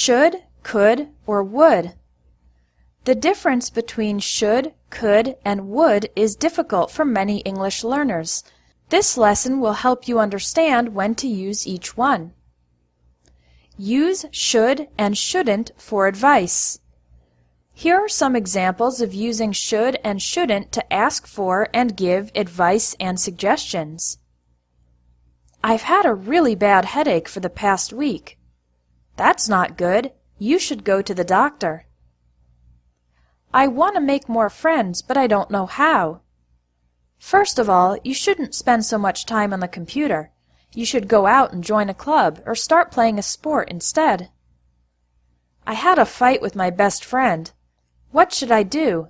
should, could, or would. The difference between should, could, and would is difficult for many English learners. This lesson will help you understand when to use each one. Use should and shouldn't for advice. Here are some examples of using should and shouldn't to ask for and give advice and suggestions. I've had a really bad headache for the past week. That's not good. You should go to the doctor. I want to make more friends, but I don't know how. First of all, you shouldn't spend so much time on the computer. You should go out and join a club or start playing a sport instead. I had a fight with my best friend. What should I do?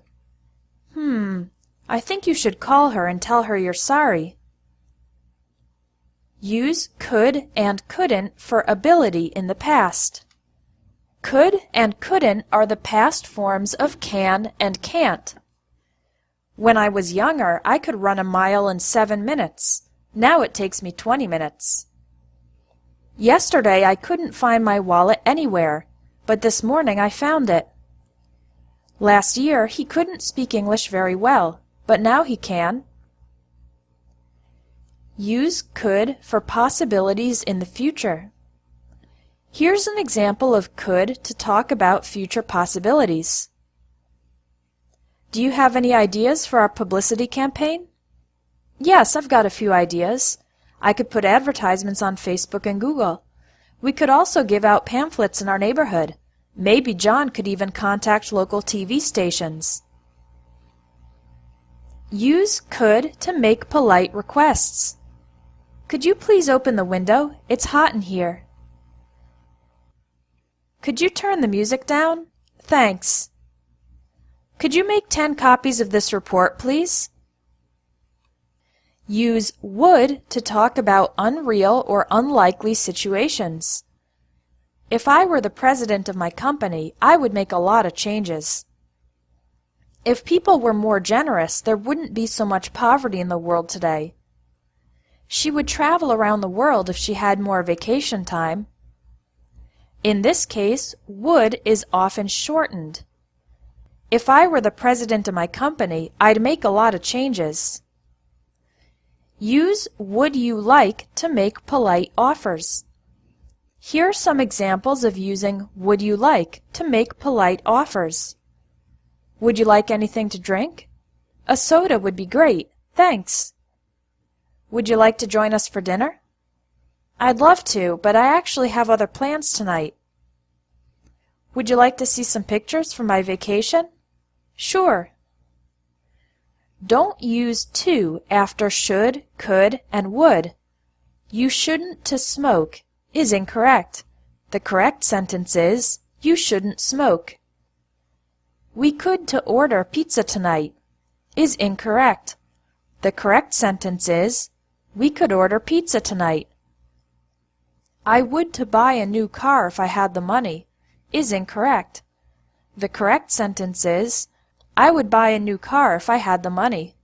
I think you should call her and tell her you're sorry. Use could and couldn't for ability in the past. Could and couldn't are the past forms of can and can't. When I was younger, I could run a mile in 7 minutes. Now it takes me 20 minutes. Yesterday I couldn't find my wallet anywhere, but this morning I found it. Last year he couldn't speak English very well, but now he can. Use could for possibilities in the future. Here's an example of could to talk about future possibilities. Do you have any ideas for our publicity campaign? Yes, I've got a few ideas. I could put advertisements on Facebook and Google. We could also give out pamphlets in our neighborhood. Maybe John could even contact local TV stations. Use could to make polite requests. Could you please open the window? It's hot in here. Could you turn the music down? Thanks. Could you make 10 copies of this report, please? Use would to talk about unreal or unlikely situations. If I were the president of my company, I would make a lot of changes. If people were more generous, there wouldn't be so much poverty in the world today. She would travel around the world if she had more vacation time. In this case, would is often shortened. If I were the president of my company, I'd make a lot of changes. Use would you like to make polite offers. Here are some examples of using would you like to make polite offers. Would you like anything to drink? A soda would be great, thanks. Would you like to join us for dinner? I'd love to, but I actually have other plans tonight. Would you like to see some pictures from my vacation? Sure. Don't use to after should, could, and would. You shouldn't to smoke is incorrect. The correct sentence is, you shouldn't smoke. We could to order pizza tonight is incorrect. The correct sentence is, we could order pizza tonight. I would to buy a new car if I had the money is incorrect. The correct sentence is, I would buy a new car if I had the money.